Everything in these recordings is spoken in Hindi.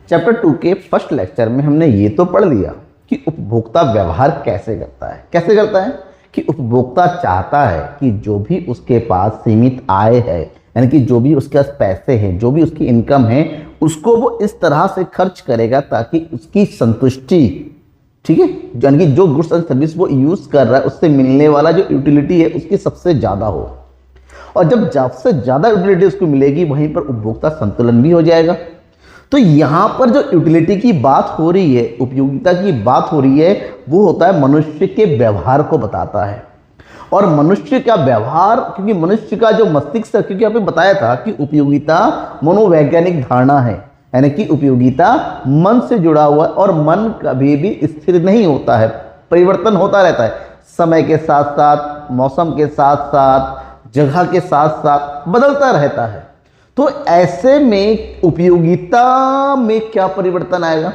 चैप्टर 2 के फर्स्ट लेक्चर में हमने ये तो पढ़ लिया कि उपभोक्ता व्यवहार कैसे करता है। कैसे करता है कि उपभोक्ता चाहता है कि जो भी उसके पास सीमित आय है, यानी कि जो भी उसके पास पैसे हैं, जो भी उसकी इनकम है, उसको वो इस तरह से खर्च करेगा ताकि उसकी संतुष्टि, ठीक है, यानी कि जो गुड्स एंड सर्विस वो यूज कर रहा है उससे मिलने वाला जो यूटिलिटी है उसकी सबसे ज्यादा हो। और जब सबसे ज्यादा यूटिलिटी उसको मिलेगी वहीं पर उपभोक्ता संतुलन भी हो जाएगा। तो यहां पर जो यूटिलिटी की बात हो रही है, उपयोगिता की बात हो रही है, वो होता है मनुष्य के व्यवहार को बताता है। और मनुष्य का व्यवहार, क्योंकि मनुष्य का जो मस्तिष्क, क्योंकि आपने बताया था कि उपयोगिता मनोवैज्ञानिक धारणा है, यानी कि उपयोगिता मन से जुड़ा हुआ है और मन कभी भी स्थिर नहीं होता है, परिवर्तन होता रहता है, समय के साथ साथ, मौसम के साथ साथ, जगह के साथ साथ बदलता रहता है। तो ऐसे में उपयोगिता में क्या परिवर्तन आएगा,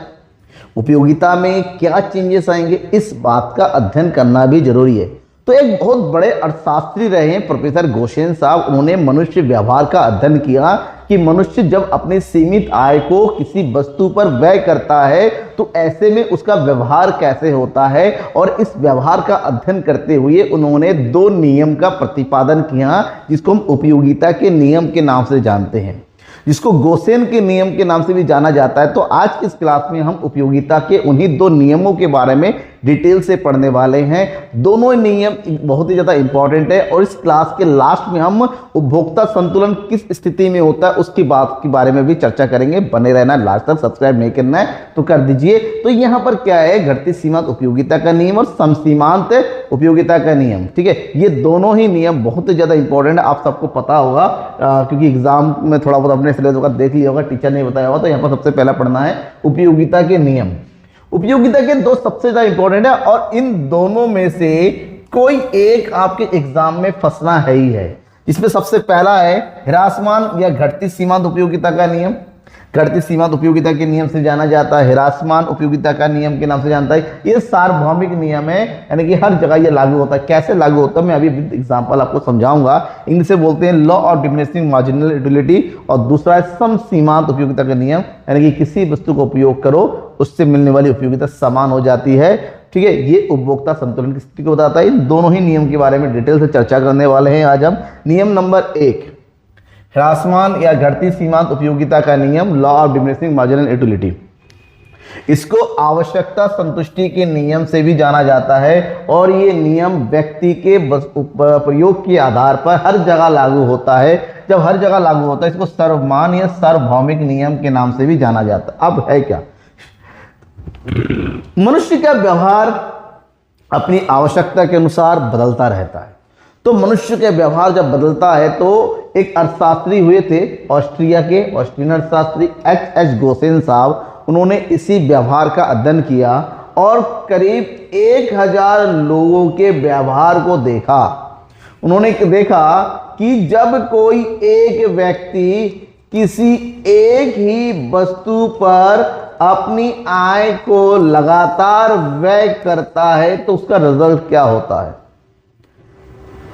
उपयोगिता में क्या चेंजेस आएंगे, इस बात का अध्ययन करना भी जरूरी है। तो एक बहुत बड़े अर्थशास्त्री रहे हैं प्रोफेसर गोसेन साहब, उन्होंने मनुष्य व्यवहार का अध्ययन किया कि मनुष्य जब अपनी सीमित आय को किसी वस्तु पर व्यय करता है तो ऐसे में उसका व्यवहार कैसे होता है। और इस व्यवहार का अध्ययन करते हुए उन्होंने 2 नियम का प्रतिपादन किया जिसको हम उपयोगिता के नियम के नाम से जानते हैं, जिसको गोसेन के नियम के नाम से भी जाना जाता है। तो आज इस क्लास में हम उपयोगिता के उन्हीं 2 नियमों के बारे में डिटेल से पढ़ने वाले हैं। दोनों नियम बहुत ही ज़्यादा इंपॉर्टेंट है और इस क्लास के लास्ट में हम उपभोक्ता संतुलन किस स्थिति में होता है उसकी बात के बारे में भी चर्चा करेंगे। बने रहना, लास्ट तक सब्सक्राइब नहीं करना है तो कर दीजिए। तो यहाँ पर क्या है, घटती सीमांत उपयोगिता का नियम और समसीमांत उपयोगिता का नियम, ठीक है। ये दोनों ही नियम बहुत ही ज़्यादा इंपॉर्टेंट है, आप सबको पता होगा क्योंकि एग्जाम में थोड़ा बहुत अपने सिलेबस का देख लिया होगा, टीचर ने बताया होगा। तो यहाँ पर सबसे पहला पढ़ना है उपयोगिता के नियम। उपयोगिता के 2 सबसे ज्यादा इंपॉर्टेंट है और इन दोनों में से कोई एक आपके एग्जाम में फंसना है ही है। इसमें सबसे पहला है ह्रासमान या घटती सीमांत उपयोगिता का नियम। घटती सीमांत उपयोगिता के नियम से जाना जाता है, ह्रासमान उपयोगिता का नियम के नाम से जानता है। ये सार्वभौमिक नियम है, यानी कि हर जगह ये लागू होता है। कैसे लागू होता है मैं अभी विद एग्जांपल आपको समझाऊंगा। इंग्लिश से बोलते हैं law of diminishing marginal utility और दूसरा है समसीमांत उपयोगिता का नियम, यानी कि किसी वस्तु को उपयोग करो उससे मिलने वाली उपयोगिता समान हो जाती है, ठीक है। ये उपभोक्ता संतुलन की स्थिति को बताता है। इन दोनों ही नियम के बारे में डिटेल से चर्चा करने वाले हैं आज हम। नियम नंबर 1, ह्रासमान या घटती सीमांत उपयोगिता का नियम, law of diminishing marginal utility. इसको आवश्यकता संतुष्टि के नियम से भी जाना जाता है और ये नियम व्यक्ति के प्रयोग के आधार पर हर जगह लागू होता है। जब हर जगह लागू होता है इसको सर्वमान या सार्वभौमिक नियम के नाम से भी जाना जाता है। अब है क्या, मनुष्य का व्यवहार अपनी आवश्यकता के अनुसार बदलता रहता है। तो मनुष्य के व्यवहार जब बदलता है तो एक अर्थशास्त्री हुए थे ऑस्ट्रिया के, ऑस्ट्रियन अर्थशास्त्री H.H. गोसेन साहब, उन्होंने इसी व्यवहार का अध्ययन किया और करीब 1000 लोगों के व्यवहार को देखा। उन्होंने देखा कि जब कोई एक व्यक्ति किसी एक ही वस्तु पर अपनी आय को लगातार व्यय करता है तो उसका रिजल्ट क्या होता है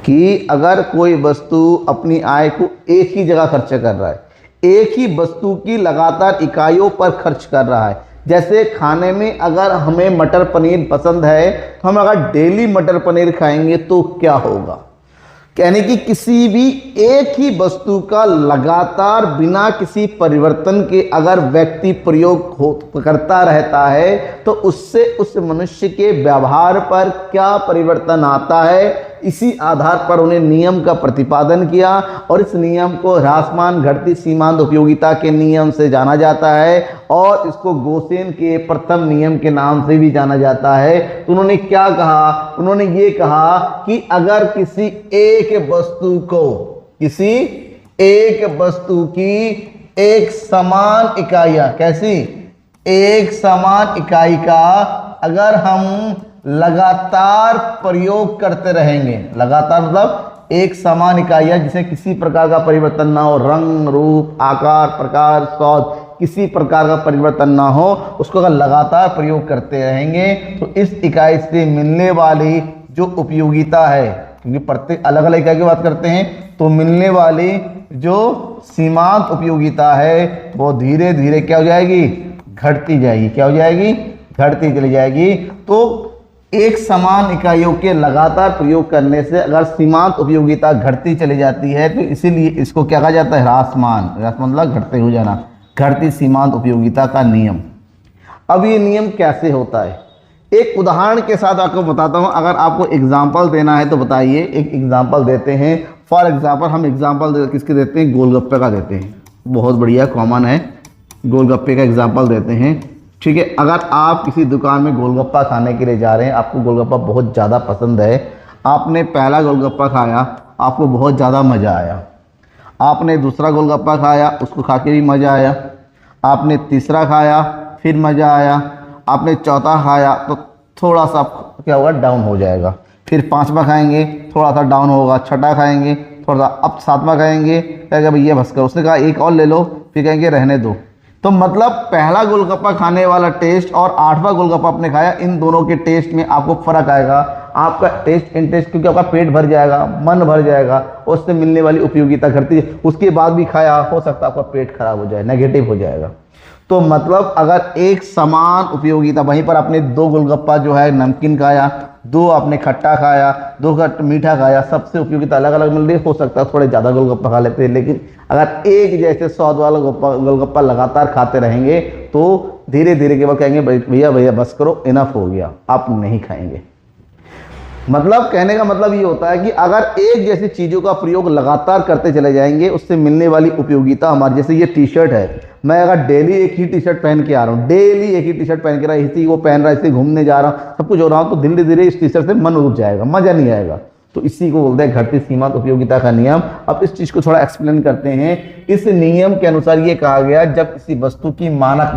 कि अगर कोई वस्तु अपनी आय को एक ही जगह खर्च कर रहा है, एक ही वस्तु की लगातार इकाइयों पर खर्च कर रहा है। जैसे खाने में अगर हमें मटर पनीर पसंद है तो हम अगर डेली मटर पनीर खाएंगे तो क्या होगा, यानी कि किसी भी एक ही वस्तु का लगातार बिना किसी परिवर्तन के अगर व्यक्ति प्रयोग करता रहता है तो उससे उस मनुष्य के व्यवहार पर क्या परिवर्तन आता है। इसी आधार पर उन्हें नियम का प्रतिपादन किया और इस नियम को ह्रासमान घटती सीमांत उपयोगिता के नियम से जाना जाता है और इसको गोसेन के प्रथम नियम के नाम से भी जाना जाता है। तो उन्होंने क्या कहा, उन्होंने ये कहा कि अगर किसी एक वस्तु को, किसी एक वस्तु की एक समान इकाइयां, कैसी एक समान इकाई का अगर हम लगातार प्रयोग करते रहेंगे, लगातार मतलब एक समान इकाइयां जिसे किसी प्रकार का परिवर्तन ना हो, रंग रूप आकार प्रकार स्वाद किसी प्रकार का परिवर्तन ना हो, उसको अगर लगातार प्रयोग करते रहेंगे तो इस इकाई से मिलने वाली जो उपयोगिता है, क्योंकि प्रत्येक अलग अलग इकाई की बात करते हैं, तो मिलने वाली जो सीमांत उपयोगिता है वो धीरे धीरे क्या हो जाएगी, घटती जाएगी। क्या हो जाएगी? घटती चली जाएगी। तो एक समान इकाइयों के लगातार प्रयोग करने से अगर सीमांत उपयोगिता घटती चली जाती है तो इसीलिए इसको क्या कहा जाता है? ह्रासमान। ह्रासमान मतलब घटते हो जाना, घटती सीमांत उपयोगिता का नियम। अब ये नियम कैसे होता है? एक उदाहरण के साथ आपको बताता हूँ। अगर आपको एग्जाम्पल देना है तो बताइए, एक एग्जाम्पल देते हैं। फॉर एग्जाम्पल हम एग्जाम्पल किसके देते हैं? गोलगप्पे का देते हैं। बहुत बढ़िया, कॉमन है, गोलगप्पे का एग्जाम्पल देते हैं। ठीक है, अगर आप किसी दुकान में गोलगप्पा खाने के लिए जा रहे हैं, आपको गोलगप्पा बहुत ज़्यादा पसंद है, आपने पहला गोलगप्पा खाया, आपको बहुत ज़्यादा मज़ा आया, आपने दूसरा गोलगप्पा खाया, उसको खा के भी मज़ा आया, आपने तीसरा खाया, फिर मज़ा आया, आपने चौथा खाया तो थोड़ा सा क्या होगा? डाउन हो जाएगा। फिर पांचवा खाएंगे, थोड़ा सा डाउन होगा, छठा खाएंगे थोड़ा सा, अब सातवां खाएंगे, कहेगा भैया बस करो। उसने कहा एक और ले लो, फिर कहेंगे रहने दो। तो मतलब पहला गोलगप्पा खाने वाला टेस्ट और आठवां गोलगप्पा आपने खाया, इन दोनों के टेस्ट में आपको फर्क आएगा। आपका टेस्ट इंटरेस्ट, क्योंकि आपका पेट भर जाएगा, मन भर जाएगा, उससे मिलने वाली उपयोगिता घटती है। उसके बाद भी खाया, हो सकता है आपका पेट खराब हो जाए, नेगेटिव हो जाएगा। तो मतलब अगर एक समान उपयोगिता, वहीं पर आपने दो गोलगप्पा जो है नमकीन खाया, दो आपने खट्टा खाया, दो मीठा खाया, सबसे उपयोगिता अलग अलग मिल रही है। हो सकता है थोड़े ज़्यादा गोलगप्पा खा लेते हैं, लेकिन अगर एक जैसे स्वाद वाला गोलगप्पा लगातार खाते रहेंगे तो धीरे धीरे केवल कहेंगे भैया भैया बस करो, इनफ हो गया, आप नहीं खाएंगे। मतलब कहने का मतलब ये होता है कि अगर एक जैसी चीज़ों का प्रयोग लगातार करते चले जाएंगे, उससे मिलने वाली उपयोगिता हमारी, जैसे ये टी शर्ट है, मैं अगर डेली एक ही टी शर्ट पहन के आ रहा हूँ, डेली एक ही टी शर्ट पहन के रहा, इसी को पहन रहा, इसी घूमने जा रहा हूँ, सब कुछ हो रहा हूँ, तो धीरे धीरे इस टी शर्ट से मन उब जाएगा, मज़ा नहीं आएगा। तो इसी को बोलते हैं घटती सीमांत उपयोगिता का नियम। अब इस चीज़ को थोड़ा एक्सप्लेन करते हैं। इस नियम के अनुसार ये कहा गया, जब किसी वस्तु की मानक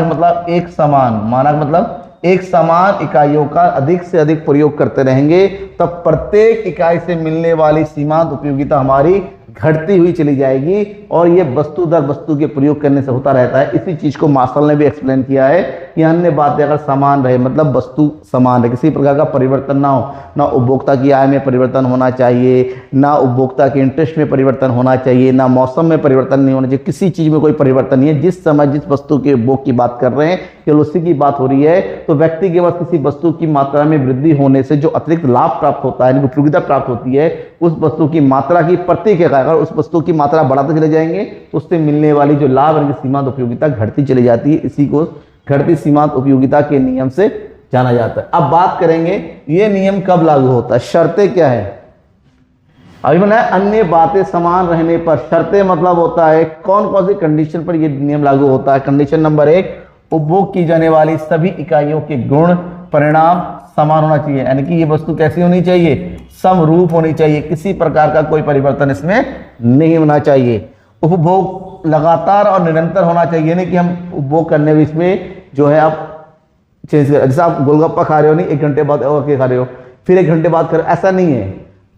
मतलब एक समान, मानक मतलब एक समान इकाइयों का अधिक से अधिक प्रयोग करते रहेंगे, तब प्रत्येक इकाई से मिलने वाली सीमांत उपयोगिता हमारी घटती हुई चली जाएगी। और ये वस्तु दर वस्तु के प्रयोग करने से होता रहता है। इसी चीज को मार्शल ने भी एक्सप्लेन किया है कि अन्य बातें अगर समान रहे, मतलब वस्तु समान रहे, किसी प्रकार का परिवर्तन ना हो, ना उपभोक्ता की आय में परिवर्तन होना चाहिए, ना उपभोक्ता के इंटरेस्ट में परिवर्तन होना चाहिए, ना मौसम में परिवर्तन नहीं होना चाहिए, किसी चीज में कोई परिवर्तन नहीं है। जिस समय जिस वस्तु के उपभोग की बात कर रहे हैं, केवल उसी की बात हो रही है। तो व्यक्ति के पास किसी वस्तु की मात्रा में वृद्धि होने से जो अतिरिक्त लाभ प्राप्त होता है, उपयोगिता प्राप्त होती है, उस वस्तु की मात्रा की प्रत्येक इकाई, अगर उस वस्तु की मात्रा बढ़ाते चले जाएंगे तो उससे मिलने वाली जो लाभ है, सीमांत उपयोगिता घटती चली जाती है। इसी को घटती सीमांत उपयोगिता के नियम से जाना जाता है। अब बात करेंगे ये नियम कब लागू होता है, शर्तें क्या है। अभी मैंने अन्य बातें समान रहने पर, शर्तें मतलब होता है कौन कौन सी कंडीशन पर यह नियम लागू होता है। कंडीशन नंबर 1, उपभोग की जाने वाली सभी इकाइयों के गुण परिणाम समान होना चाहिए, यानी कि ये वस्तु कैसी होनी चाहिए, समरूप होनी चाहिए, किसी प्रकार का कोई परिवर्तन इसमें नहीं होना चाहिए। उपभोग लगातार और निरंतर होना चाहिए, नहीं कि हम उपभोग करने में इसमें जो है आप चेंज कर, जैसे आप गोलगप्पा खा रहे हो, नहीं 1 घंटे बाद और खा रहे हो, फिर 1 घंटे बाद कर, ऐसा नहीं है,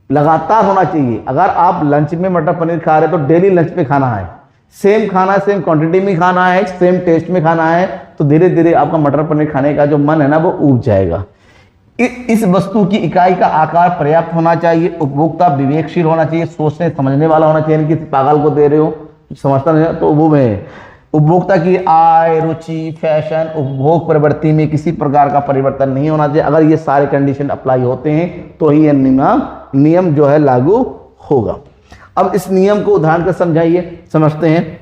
लगातार होना चाहिए। अगर आप लंच में मटर पनीर खा रहे हो तो डेली लंच में खाना है, सेम खाना है, सेम क्वांटिटी में खाना है, सेम टेस्ट में खाना है, तो धीरे धीरे आपका मटर पनीर खाने का जो मन है ना वो उब जाएगा। इस वस्तु की इकाई का आकार पर्याप्त होना चाहिए, उपभोक्ता विवेकशील होना चाहिए, सोचने समझने वाला होना चाहिए, किसी पागल को दे रहे हो समझता नहीं तो वो में उपभोक्ता की आय, रुचि, फैशन, उपभोग प्रवृत्ति में किसी प्रकार का परिवर्तन नहीं होना चाहिए। अगर ये सारे कंडीशन अप्लाई होते हैं तो ही यह नियम जो है लागू होगा। अब इस नियम को उदाहरण कर समझाइए, समझते हैं।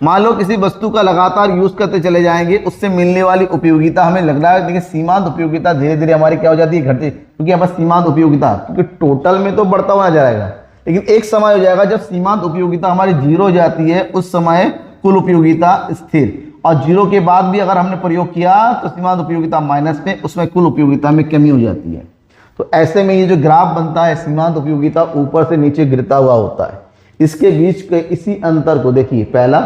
मान लो किसी वस्तु का लगातार यूज करते चले जाएंगे, उससे मिलने वाली उपयोगिता हमें लग रहा है, देखिए सीमांत उपयोगिता धीरे धीरे हमारी क्या हो जाती है, घटती, क्योंकि हमारा सीमांत उपयोगिता, क्योंकि टोटल में तो बढ़ता हुआ जाएगा, लेकिन एक समय हो जाएगा जब सीमांत उपयोगिता हमारी 0 हो जाती है, उस समय कुल उपयोगिता स्थिर, और 0 के बाद भी अगर हमने प्रयोग किया तो सीमांत उपयोगिता माइनस में, उसमें कुल उपयोगिता में कमी हो जाती है। तो ऐसे में ये जो ग्राफ बनता है, सीमांत उपयोगिता ऊपर से नीचे गिरता हुआ होता है। इसके बीच के इसी अंतर को देखिए, पहला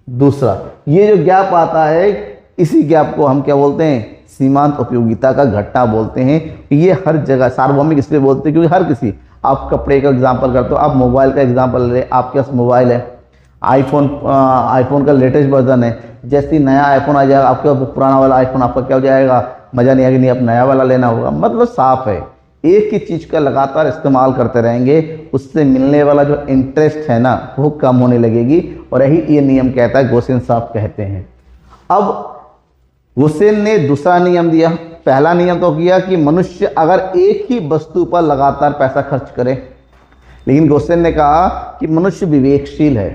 दूसरा, ये जो गैप आता है, इसी गैप को हम क्या बोलते हैं, सीमांत उपयोगिता का घटना बोलते हैं। ये हर जगह सार्वभौमिक इसलिए बोलते हैं क्योंकि हर किसी, आप कपड़े का एग्जांपल करते हो, आप मोबाइल का एग्जांपल ले, आपके पास मोबाइल है, आईफोन का लेटेस्ट वर्जन है, जैसे नया आईफोन आ जाएगा आपके पास पुराना वाला आईफोन आपका क्या हो जाएगा, मज़ा नहीं आएगा, नहीं आप नया वाला लेना होगा। मतलब साफ है एक ही चीज़ का लगातार इस्तेमाल करते रहेंगे, उससे मिलने वाला जो इंटरेस्ट है ना वो कम होने लगेगी, और यही ये नियम कहता है, गोसेन साहब कहते हैं। अब गोसेन ने दूसरा नियम दिया। पहला नियम तो किया कि मनुष्य अगर एक ही वस्तु पर लगातार पैसा खर्च करे, लेकिन गोसेन ने कहा कि मनुष्य विवेकशील है,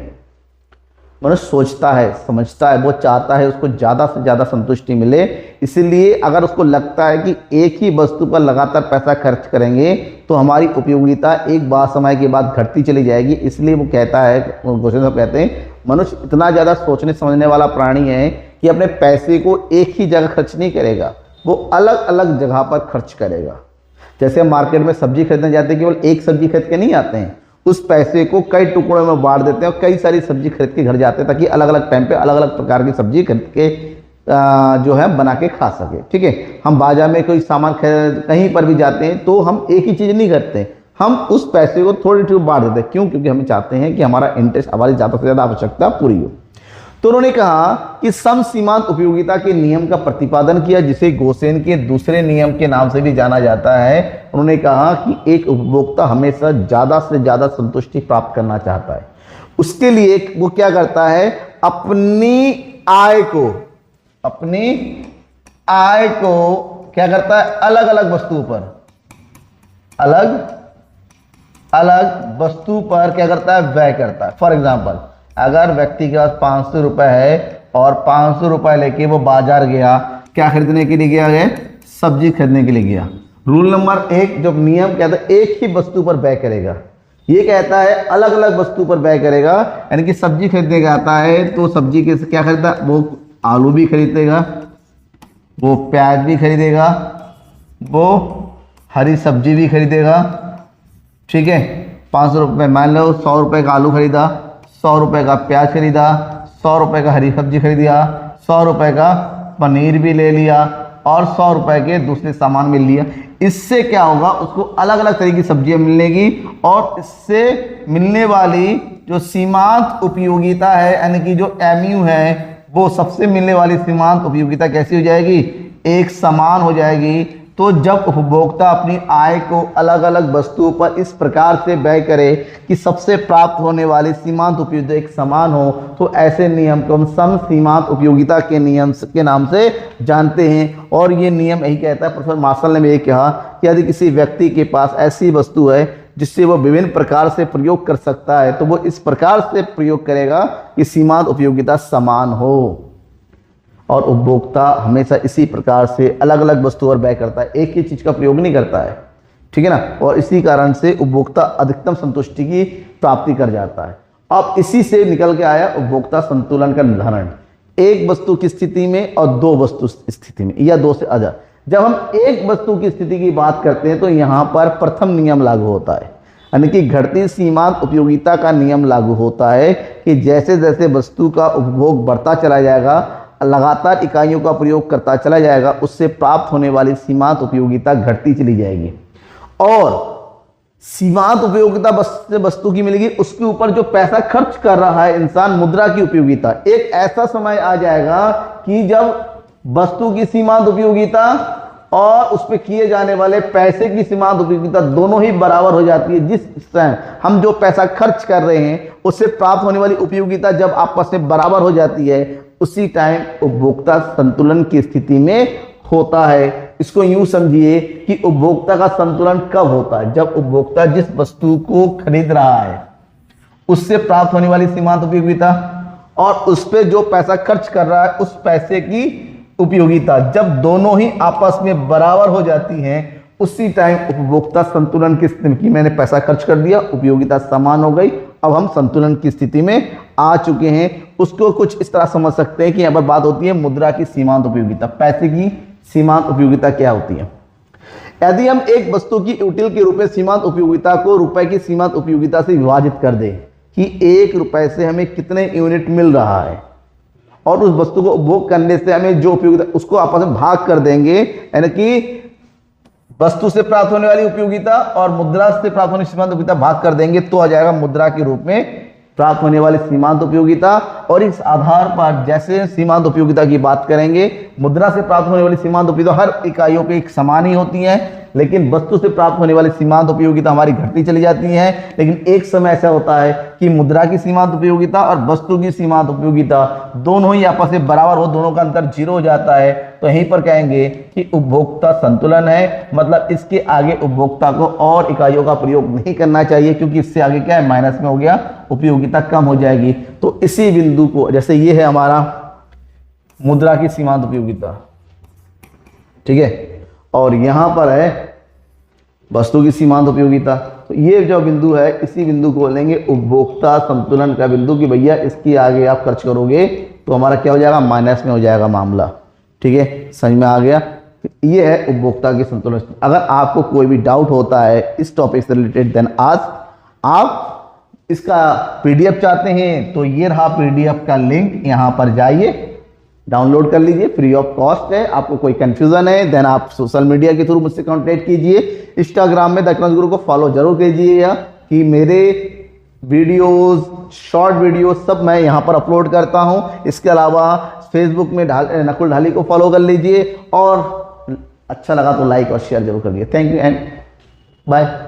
मनुष्य सोचता है, समझता है, वो चाहता है उसको ज़्यादा से ज़्यादा संतुष्टि मिले। इसलिए अगर उसको लगता है कि एक ही वस्तु पर लगातार पैसा खर्च करेंगे तो हमारी उपयोगिता एक बार समय के बाद घटती चली जाएगी। इसलिए वो कहता है, गोसेन साहब कहते हैं, मनुष्य इतना ज़्यादा सोचने समझने वाला प्राणी है कि अपने पैसे को एक ही जगह खर्च नहीं करेगा, वो अलग अलग जगह पर खर्च करेगा। जैसे हम मार्केट में सब्जी खरीदने जाते हैं, केवल एक सब्जी खरीद के नहीं आते हैं, उस पैसे को कई टुकड़ों में बांट देते हैं और कई सारी सब्जी खरीद के घर जाते हैं, ताकि अलग अलग टाइम पे अलग अलग प्रकार की सब्जी खरीद के जो है बना के खा सके। ठीक है, हम बाजार में कोई सामान कहीं पर भी जाते हैं तो हम एक ही चीज़ नहीं करते, हम उस पैसे को थोड़ी थोड़ी बांट देते हैं। क्यों? क्योंकि हम चाहते हैं कि हमारा इंटरेस्ट, हमारी ज़्यादा से ज़्यादा आवश्यकता पूरी हो। तो उन्होंने कहा कि सम सीमांत उपयोगिता के नियम का प्रतिपादन किया, जिसे गोसेन के दूसरे नियम के नाम से भी जाना जाता है। उन्होंने कहा कि एक उपभोक्ता हमेशा ज़्यादा से ज़्यादा संतुष्टि प्राप्त करना चाहता है। उसके लिए वो क्या करता है, अपनी आय को क्या करता है, अलग अलग वस्तुओं पर, अलग वस्तु पर क्या करता है, व्यय करता है। फॉर एग्जाम्पल, अगर व्यक्ति के पास 500 रुपये है और 500 रुपये लेके वो बाजार गया, क्या खरीदने के लिए गया है, सब्जी खरीदने के लिए गया। रूल नंबर 1 जो नियम कहता है एक ही वस्तु पर व्यय करेगा, ये कहता है अलग अलग वस्तु पर व्यय करेगा। यानी कि सब्जी खरीदने का आता है तो सब्जी के क्या खरीदा, वो आलू भी खरीदेगा, वो प्याज भी खरीदेगा, वो हरी सब्जी भी खरीदेगा। ठीक है, 500 रुपये, मान लो 100 रुपये का आलू खरीदा, 100 रुपये का प्याज खरीदा, 100 रुपये का हरी सब्जी खरीदा, 100 रुपये का पनीर भी ले लिया और 100 रुपये के दूसरे सामान भी लिया। इससे क्या होगा, उसको अलग अलग तरह की सब्जियां मिलेगी और इससे मिलने वाली जो सीमांत उपयोगिता है, यानी कि जो एमयू है, वो सबसे मिलने वाली सीमांत उपयोगिता कैसी हो जाएगी, एक समान हो जाएगी। तो जब उपभोक्ता अपनी आय को अलग अलग वस्तुओं पर इस प्रकार से व्यय करे कि सबसे प्राप्त होने वाली सीमांत उपयोगिता एक समान हो, तो ऐसे नियम को हम सम सीमांत उपयोगिता के नियम के नाम से जानते हैं। और ये नियम यही कहता है, प्रोफेसर मार्शल ने ये कहा कि यदि किसी व्यक्ति के पास ऐसी वस्तु है जिससे वो विभिन्न प्रकार से प्रयोग कर सकता है, तो वो इस प्रकार से प्रयोग करेगा कि सीमांत उपयोगिता समान हो। और उपभोक्ता हमेशा इसी प्रकार से अलग अलग वस्तुओं पर व्यय करता है, एक ही चीज़ का प्रयोग नहीं करता है। ठीक है ना, और इसी कारण से उपभोक्ता अधिकतम संतुष्टि की प्राप्ति कर जाता है। अब इसी से निकल के आया उपभोक्ता संतुलन का निर्धारण, एक वस्तु की स्थिति में और दो वस्तु स्थिति में, या दो से अधिक। जब हम एक वस्तु की स्थिति की बात करते हैं तो यहाँ पर प्रथम नियम लागू होता है, यानी कि घटती सीमांत उपयोगिता का नियम लागू होता है कि जैसे जैसे वस्तु का उपभोग बढ़ता चला जाएगा, लगातार इकाइयों का प्रयोग करता चला जाएगा, उससे प्राप्त होने वाली सीमांत उपयोगिता घटती चली जाएगी। और सीमांत उपयोगिता वस्तु की मिलेगी, उसके ऊपर जो पैसा खर्च कर रहा है इंसान, मुद्रा की उपयोगिता, एक ऐसा समय आ जाएगा कि जब वस्तु की सीमांत उपयोगिता और उस पर किए जाने वाले पैसे की सीमांत उपयोगिता दोनों ही बराबर हो जाती है। जिस समय हम जो पैसा खर्च कर रहे हैं उससे प्राप्त होने वाली उपयोगिता जब आपस में बराबर हो जाती है, उसी टाइम उपभोक्ता संतुलन की स्थिति में होता है। इसको यूं समझिए कि उपभोक्ता का संतुलन कब होता है, जब उपभोक्ता जिस वस्तु को खरीद रहा है उससे प्राप्त होने वाली सीमांत उपयोगिता और उस पर जो पैसा खर्च कर रहा है उस पैसे की उपयोगिता जब दोनों ही आपस में बराबर हो जाती हैं, उसी टाइम उपभोक्ता संतुलन की स्थिति में, मैंने पैसा खर्च कर दिया, उपयोगिता समान हो गई, अब हम संतुलन की स्थिति में आ चुके हैं। उसको कुछ इस तरह समझ सकते हैं कि यहाँ पर बात होती है मुद्रा की सीमांत उपयोगिता। पैसे की सीमांत उपयोगिता क्या होती है? यदि हम एक वस्तु की यूटिल के रूप में सीमांत उपयोगिता को रुपए की सीमांत उपयोगिता से विभाजित कर दें कि 1 रुपए से हमें कितने यूनिट मिल रहा है, और उस वस्तु को उपभोग करने से हमें जो उपयोगिता, उसको आपस में भाग कर देंगे, यानी कि वस्तु से प्राप्त होने वाली उपयोगिता और मुद्रा से प्राप्त होने सीमांत उपयोगिता भाग कर देंगे, तो आ जाएगा मुद्रा के रूप में प्राप्त होने वाली सीमांत उपयोगिता। और इस आधार पर जैसे सीमांत उपयोगिता की बात करेंगे मुद्रा से प्राप्त होने वाली सीमांत उपयोगिता हर इकाइयों पे एक समान ही होती है, लेकिन वस्तु से प्राप्त होने वाली सीमांत उपयोगिता हमारी घटती चली जाती है। लेकिन एक समय ऐसा होता है कि मुद्रा की सीमांत उपयोगिता और वस्तु की सीमांत उपयोगिता दोनों ही आपस में बराबर हो, दोनों का अंतर 0 हो जाता है। तो यहीं पर कहेंगे कि उपभोक्ता संतुलन है, मतलब इसके आगे उपभोक्ता को और इकाइयों का प्रयोग नहीं करना चाहिए, क्योंकि इससे आगे क्या है, माइनस में हो गया, उपयोगिता कम हो जाएगी। तो इसी बिंदु को, जैसे ये है हमारा मुद्रा की सीमांत उपयोगिता, ठीक है, और यहां पर है वस्तु की सीमांत उपयोगिता, तो ये जो बिंदु है इसी बिंदु को बोलेंगे उपभोक्ता संतुलन का बिंदु, कि भैया इसकी आगे आप खर्च करोगे तो हमारा क्या हो जाएगा, माइनस में हो जाएगा मामला। ठीक है, समझ में आ गया। ये है उपभोक्ता की संतुलन। अगर आपको कोई भी डाउट होता है इस टॉपिक से रिलेटेड, देन आज आप इसका पीडीएफ चाहते हैं तो ये रहा पीडीएफ का लिंक, यहां पर जाइए, डाउनलोड कर लीजिए, फ्री ऑफ कॉस्ट है। आपको कोई कंफ्यूजन है देन आप सोशल मीडिया के थ्रू मुझसे कांटेक्ट कीजिए। इंस्टाग्राम में द क्रंच गुरु को फॉलो जरूर कीजिएगा, कि मेरे वीडियोस, शॉर्ट वीडियोस सब मैं यहां पर अपलोड करता हूं। इसके अलावा फेसबुक में नकुल ढाली को फॉलो कर लीजिए, और अच्छा लगा तो लाइक और शेयर जरूर कर लीजिए। Thank you and bye.